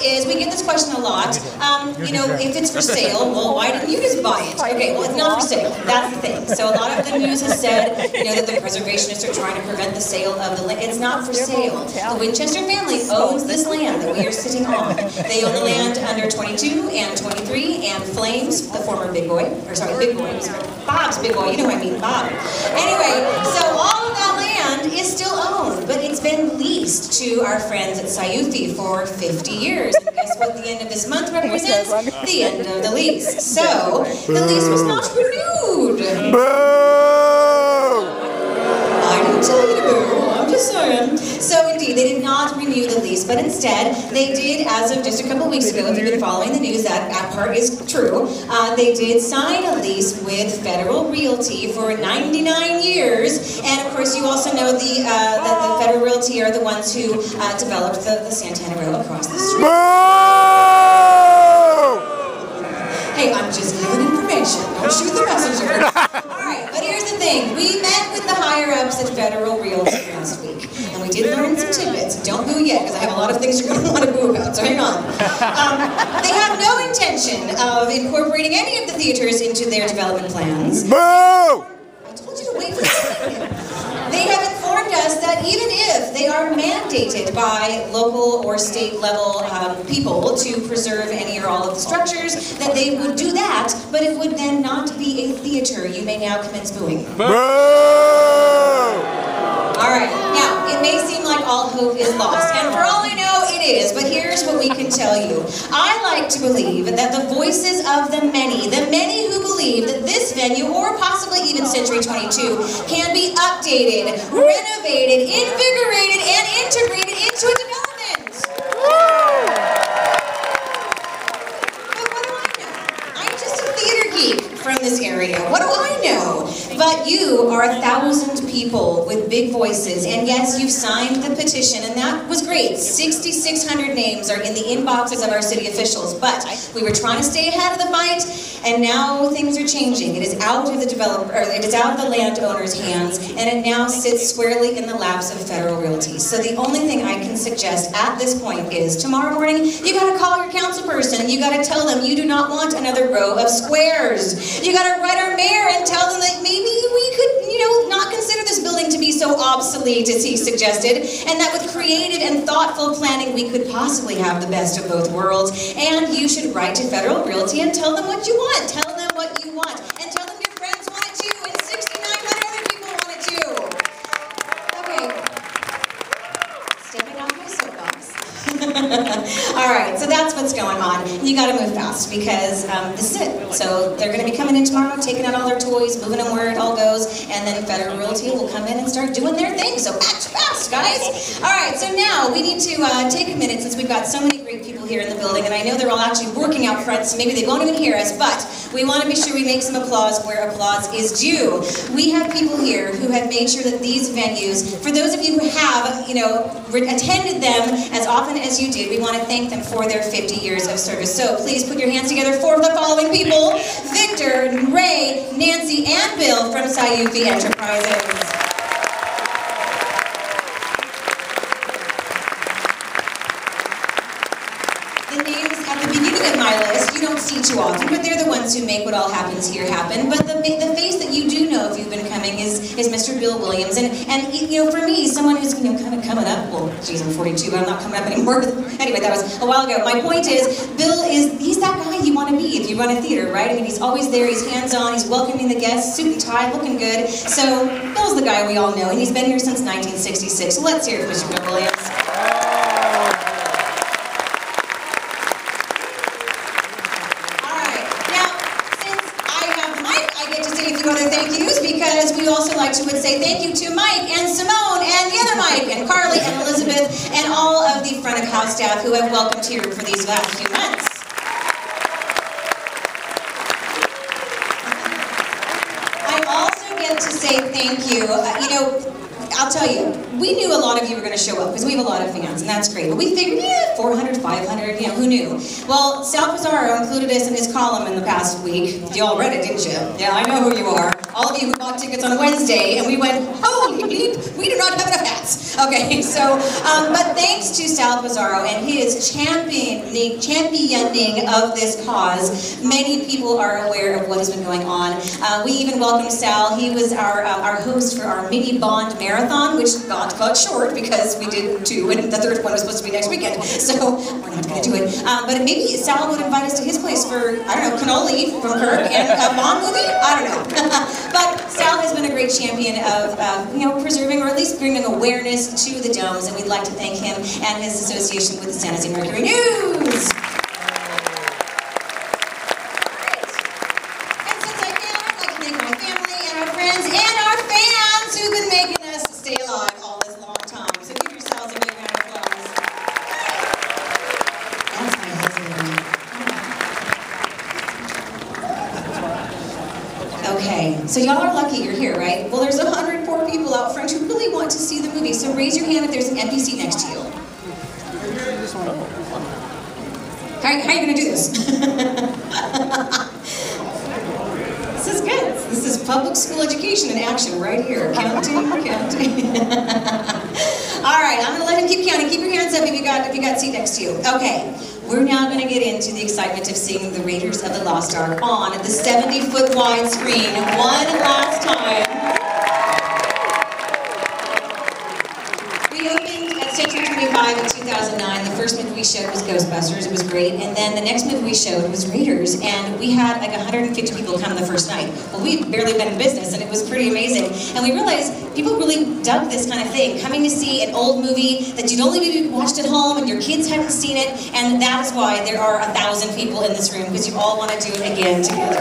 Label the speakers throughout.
Speaker 1: Is we get this question a lot. You know, if it's for sale, well, why didn't you just buy it? Okay, well, it's not for sale. That's the thing. So a lot of the news has said, you know, that the preservationists are trying to prevent the sale of the land. It's not for sale. The Winchester family owns this land that we are sitting on. They own the land under 22 and 23 and Flames, the former Big Boy, or sorry, Big Boy, Bob's Big Boy. You know what I mean, Bob. Anyway, so all of that land is still owned, but it's been leased to our friends at Sayuthi for 50 years. And guess what the end of this month represents? The end of the lease. So, the lease was not renewed. Boo! I didn't tell you to boo. I'm just saying. So, indeed, they did not renew the lease, but instead, they did, as of just a couple weeks ago, if you've been following the news, that part is true, they did sign a lease with Federal Realty for 99 years, and of course, you also know that the Federal Realty are the ones who developed the Santana Row across the street. Hey, I'm just giving information. Don't shoot the messenger. Alright, but here's the thing. We met with the higher-ups at Federal Realty last week, and we did learn some tidbits. Don't boo yet, because I have a lot of things you're going to want to boo about, so hang on. They have no intention of incorporating any of the theaters into their development plans. Boo! I told you to wait for a second. They have informed us that even if they are mandated by local or state level people to preserve any or all of the structures, that they would do that, but it would then not be a theater. You may now commence booing. Boo! Alright, now, it may seem like all hope is lost, and for all I know, it is, but here's what we can tell you. I like to believe that the voices of the many who believe that this venue, or possibly even Century 22, can be updated, renovated, invigorated, and integrated into a development. But what do I know? I'm just a theater geek from this area. What do I know? But you are 1,000 people with big voices, and yes, you've signed the petition, and that was great. 6,600 names are in the inboxes of our city officials, but we were trying to stay ahead of the fight, and now things are changing. It is out of the developer, or it is out of the landowner's hands, and it now sits squarely in the laps of Federal Realty. So the only thing I can suggest at this point is tomorrow morning, you gotta call your council person, and you gotta tell them you do not want another row of squares. You gotta write our mayor and tell them that maybe we could, you know, not consider this building to be so obsolete as he suggested, and that with creative and thoughtful planning we could possibly have the best of both worlds. And you should write to Federal Realty and tell them what you want. Tell them what you want. And tell them your friends want it too, and 6,900 other people want it too. Okay. Stepping off my soapbox. Alright, so that's what's going on. You gotta move fast, because this is it. So they're gonna be coming in tomorrow, taking out all their toys, moving them where it all goes, and then Federal Realty will come in and start doing their thing. So act fast, guys! Alright, so now we need to take a minute, since we've got so many great people here in the building, and I know they're all actually working out front, so maybe they won't even hear us, but we want to be sure we make some applause where applause is due. We have people here who have made sure that these venues, for those of you who have, you know, attended them as often as you did, we want to thank them for their 50 years of service. So please put your hands together for the following people: Victor, Ray, Nancy, and Bill from Sayuthi Enterprises. The names at the beginning of my list, you don't see too often, but they're the ones who make what all happens here happen. But the face that you do know if you've been coming is Mr. Bill Williams. And you know, for me, someone who's, you know, kind of coming up, well, geez, I'm 42, but I'm not coming up anymore. Anyway, that was a while ago. My point is, Bill he's that guy you want to be if you run a theater, right? I mean, he's always there, he's hands-on, he's welcoming the guests, suit and tie, looking good. So, Bill's the guy we all know, and he's been here since 1966. So let's hear it for Mr. Bill Williams. Other thank yous, because we also like to say thank you to Mike and Simone and the other Mike and Carly and Elizabeth and all of the front of house staff who have welcomed here for these last few months. I also get to say thank you. You know, I'll tell you, we knew a lot of you were going to show up because we have a lot of fans, and that's great. But we figured, yeah, 400, 500, you know, who knew? Well, Sal Pizarro included us in his column in the past week. You all read it, didn't you? Yeah, I know who you are. All of you who bought tickets on Wednesday, and we went, holy bleep, we do not have enough hats. Okay, so, but thanks to Sal Pizarro and his championing of this cause, many people are aware of what has been going on. We even welcomed Sal. He was our host for our mini Bond marathon, which got cut short because we did 2, and the 3rd one was supposed to be next weekend, so we're not going to do it. But maybe Sal would invite us to his place for, I don't know, cannoli from Kirk and a Bond movie? I don't know. But Sal has been a great champion of, preserving or at least bringing awareness to the domes, and we'd like to thank him and his association with the San Jose Mercury News. And since I can, I'd like to thank my family and our friends and our fans who've been making us stay alive all this long time. So give yourselves a big round of applause. That's my husband. Okay, so y'all are lucky you're here, right? Well, there's 104 people out front who really want to see the movie, so raise your hand if there's an empty seat next to you. How are you going to do this? This is good. This is public school education in action right here. Counting. All right, I'm going to let him keep counting. Keep your hands up if you got a seat next to you. Okay. We're now going to get into the excitement of seeing the Raiders of the Lost Ark on the 70-foot wide screen one last time. We opened at Century 25 in 2009. The first movie we showed was Ghostbusters. It was great. And then the next movie we showed was Raiders. And we had like 150 people come the first night. Well, we'd barely been in business, and it was pretty amazing. And we realized people really dug this kind of thing. Coming to see an old movie that you'd only maybe watched at home and your kids hadn't seen it. And that is why there are 1,000 people in this room, because you all want to do it again together.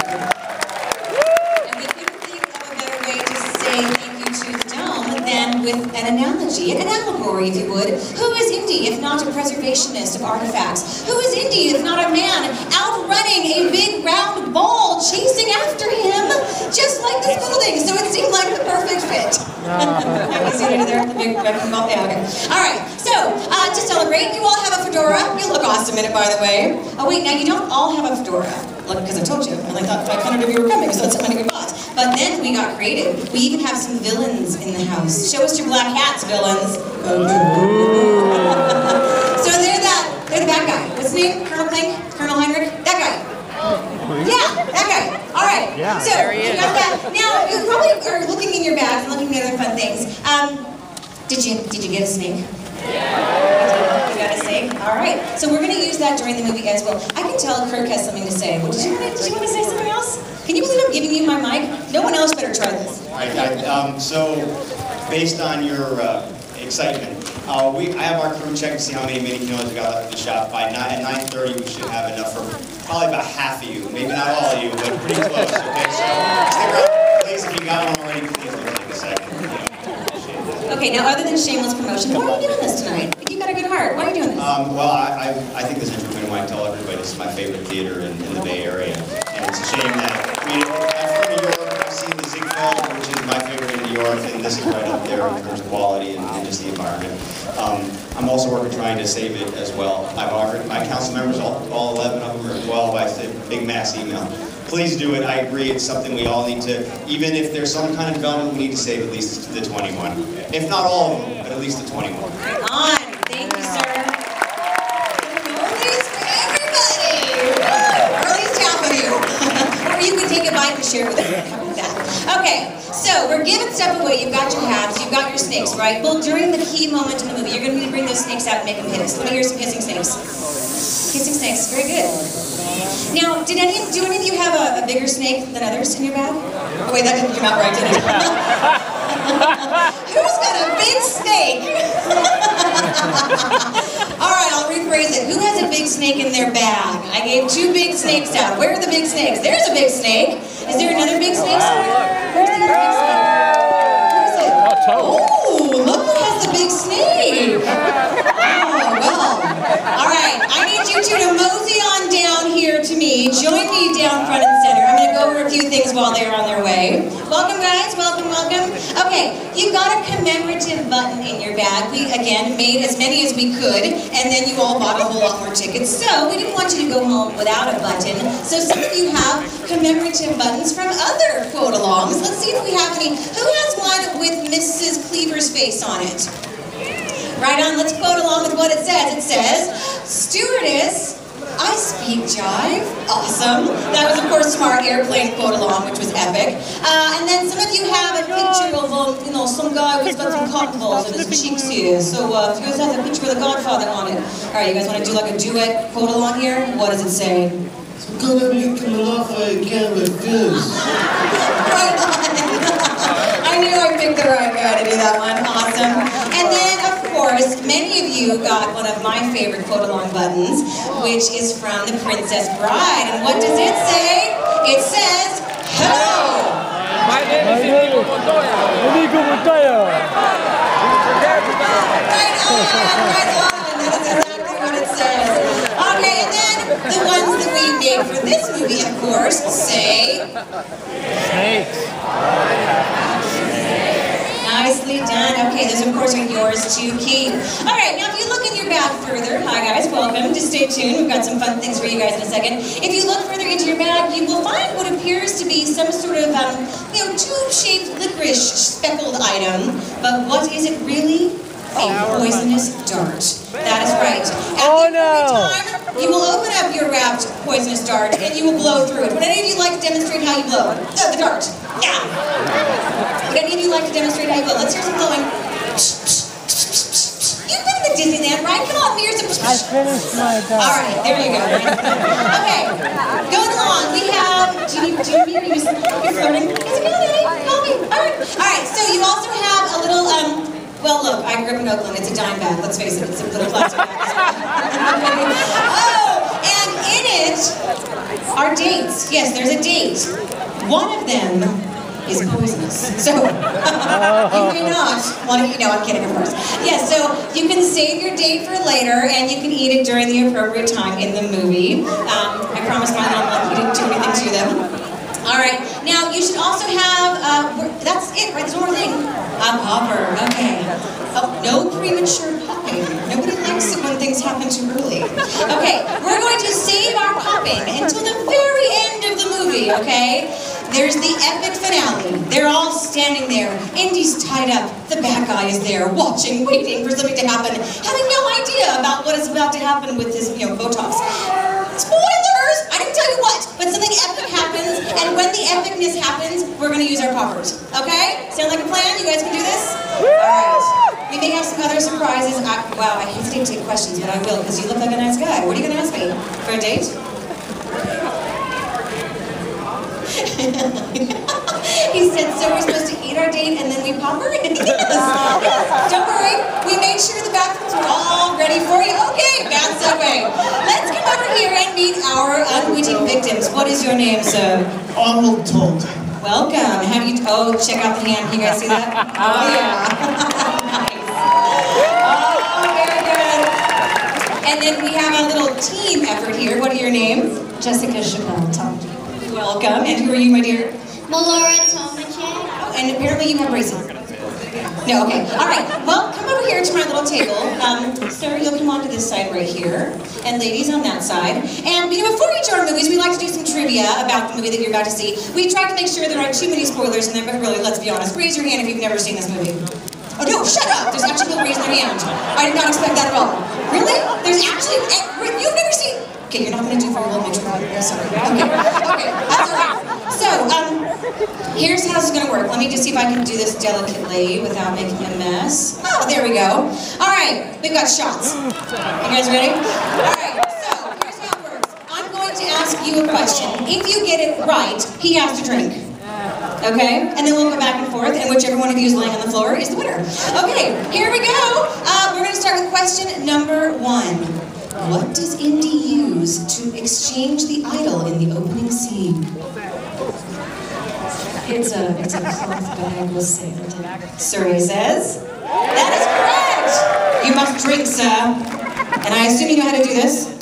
Speaker 1: And we couldn't think of a better way to say thank you to the dome than with an analogy, an allegory, if you would. Who is Indy if not a preservationist of artifacts? Who is Indy if not a man outrunning a big round ball chasing after him, just like this building? So it seemed like the perfect fit. Have you seen it there? The big wrecking ball? Yeah, okay. All right, so to celebrate, you all have a fedora. You look awesome in it, by the way. Oh wait, now you don't all have a fedora. Look, because I told you, and I thought 500 of you were coming, so that's something we bought. But then we got creative. We even have some villains in the house. Show us your black hats, villains. So they're the bad guy. What's his name? Colonel Plank? Colonel Heinrich? That guy. Yeah, that guy. All right.
Speaker 2: Yeah,
Speaker 1: so you got that. Now you probably are looking in your bags and looking at other fun things. Did you get a snake? Yeah. You got a snake? All right. So we're going to use that during the movie as well. I can tell Kirk has something to say. Did you want to say something else? Can you believe I'm giving you my mic? No one else better try this.
Speaker 3: All right. So based on your excitement, I have our crew check to see how many mini cannoli we got left in the shop. At 9:30, we should have enough for probably about half of you. Maybe not all of you, but pretty close. Okay, so stick around, please. If you got one already, please don't take a second.
Speaker 1: Okay, now other than shameless promotion, why are you doing this tonight? You got a good heart. Why are you doing this?
Speaker 3: Well, I think this interview I want to tell everybody this is my favorite theater in the Bay Area, and it's a shame that I'm from New York. I've seen the Ziegfeld, which is my favorite in New York, and this is right up there in terms of quality and just the environment. I'm also working trying to save it as well. I've offered my council members, all 11 of them, or 12, I said big mass email. Please do it. I agree. It's something we all need to, even if there's some kind of development, we need to save at least the 21. If not all of them, but at least the 21.
Speaker 1: Right on. Thank you, sir. Cannolis for everybody. Or at least half of you. Or you can take a bite and share with everyone. How about that? Okay, so we're giving stuff away. You've got your hats, you've got your snakes, right? Well, during the key moment in the movie, you're going to need to bring those snakes out and make them hiss. Let me hear some hissing snakes. Hissing snakes. Very good. Now, do any of you have a bigger snake than others in your bag? Oh wait, that didn't come out right, did it? Who's got a big snake? All right, I'll rephrase it. Who has a big snake in their bag? I gave 2 big snakes out. Where are the big snakes? There's a big snake. Is there another big snake somewhere? Where's the other big snake? Where is it? Oh, look who has the big snake. Oh, well. All right, I need you two to mosey on down here to me. Join me down front and center. I'm going to go over a few things while they're on their way. Welcome, guys. Welcome, welcome. Okay, you've got a commemorative button in your bag. We, again, made as many as we could, and then you all bought a whole lot more tickets. So we didn't want you to go home without a button. So some of you have commemorative buttons from other quote-alongs. Let's see if we have any. Who has one with Mrs. Cleaver's face on it? Right on, let's quote along with what it says. It says, "Stewardess, I speak jive." Awesome. That was, of course, from our airplane quote along, which was epic. And then some of you have a picture of, some guy who's got some cotton balls in his cheeks here. So if you guys have a picture of the Godfather on it. All right, you guys want to do like a duet quote along here? What does it say?
Speaker 2: Gonna be coming off again with this.
Speaker 1: Right on. I knew I picked the right guy to do that one. Awesome. And then, of course, many of you got one of my favorite quote along buttons, which is from The Princess Bride. And what does it say? It says, "Hello."
Speaker 4: My name is Inigo Montoya. Inigo Montoya.
Speaker 1: Right on, right on. That is exactly what it says. Okay, and then the ones that we made for this movie, of course, say...
Speaker 4: Snakes.
Speaker 1: Nicely done. Okay, those of course are yours to keep. All right, now if you look in your bag further, hi guys, welcome. Just stay tuned. We've got some fun things for you guys in a second. If you look further into your bag, you will find what appears to be some sort of, tube-shaped licorice speckled item. But what is it really? A poisonous dart. That is right. At the time, you will open up your wrapped poisonous dart and you will blow through it. Would any of you like to demonstrate how you blow? Oh, the dart. Yeah. Would any of you like to demonstrate how you blow? Let's hear some blowing. You've been in the Disneyland, right? Come on, here's some.
Speaker 4: I finished my dart.
Speaker 1: All right, there you go. Okay, going along, we have. Do you need me? You're flirting. It's a good day. Call me. All right. So you also have a little. Well, look, I grew up in Oakland. It's a dime bag. Let's face it, it's a little plastic bag. Oh, and in it are dates. Yes, there's a date. One of them is poisonous. So, you may not want to, I'm kidding, of course. Yes, so you can save your date for later, and you can eat it during the appropriate time in the movie. I promised my little monkey didn't do anything to them. All right, now you should also have, that's it, right? There's one more thing. A popper, okay. Oh, no premature popping. Nobody likes it when things happen too early. Okay, we're going to save our popping until the very end of the movie, okay? There's the epic finale. They're all standing there. Indy's tied up. The bad guy is there, watching, waiting for something to happen, having no idea about what is about to happen with his, Botox. Spoilers! I didn't tell you what, but something epic happens, and when the epicness happens, we're going to use our poppers. Okay? Sound like a plan? You guys can do this? Alright. We may have some other surprises. Wow, I hesitate to take questions, but I will, because you look like a nice guy. What are you going to ask me? For a date? He said, so we're supposed to eat our date and then we pop her? Yes. Don't worry, we made sure the bathrooms were all ready for you. Okay, bad segue. Let's come over here and meet our unwitting victims. What is your name, sir?
Speaker 2: Arnold Told.
Speaker 1: Welcome. How do you, check out the hand. Can you guys see that? Oh, yeah. Nice. Oh, very good. And then we have a little team effort here. What are your names?
Speaker 5: Jessica Chappelle, Tom.
Speaker 1: Welcome. And who are you, my dear?
Speaker 5: Melora Tomacek.
Speaker 1: Oh, and apparently you have braces. No, okay. All right. Well, come over here to my little table. Sir, you'll come onto this side right here. And ladies on that side. And, before each of our movies, we like to do some trivia about the movie that you're about to see. We try to make sure there aren't too many spoilers in there, but really, let's be honest. Raise your hand if you've never seen this movie. Oh, no, shut up. There's actually people raising their hand. I did not expect that at all. Really? There's actually, you've never seen... Okay, you're not going to do very well, Mitch. Sorry. Okay, that's all right. So, here's how this is going to work. Let me just see if I can do this delicately without making a mess. Oh, there we go. All right, we've got shots. You guys ready? All right, so here's how it works. I'm going to ask you a question. If you get it right, he has to drink. Okay? And then we'll go back and forth, and whichever one of you is laying on the floor is the winner. Okay, here we go. We're going to start with question number 1. What does Indy use to exchange the idol in the opening scene?
Speaker 5: It's a cloth bag with sand.
Speaker 1: Surrey says. That is correct! You must drink, sir. And I assume you know how to do this?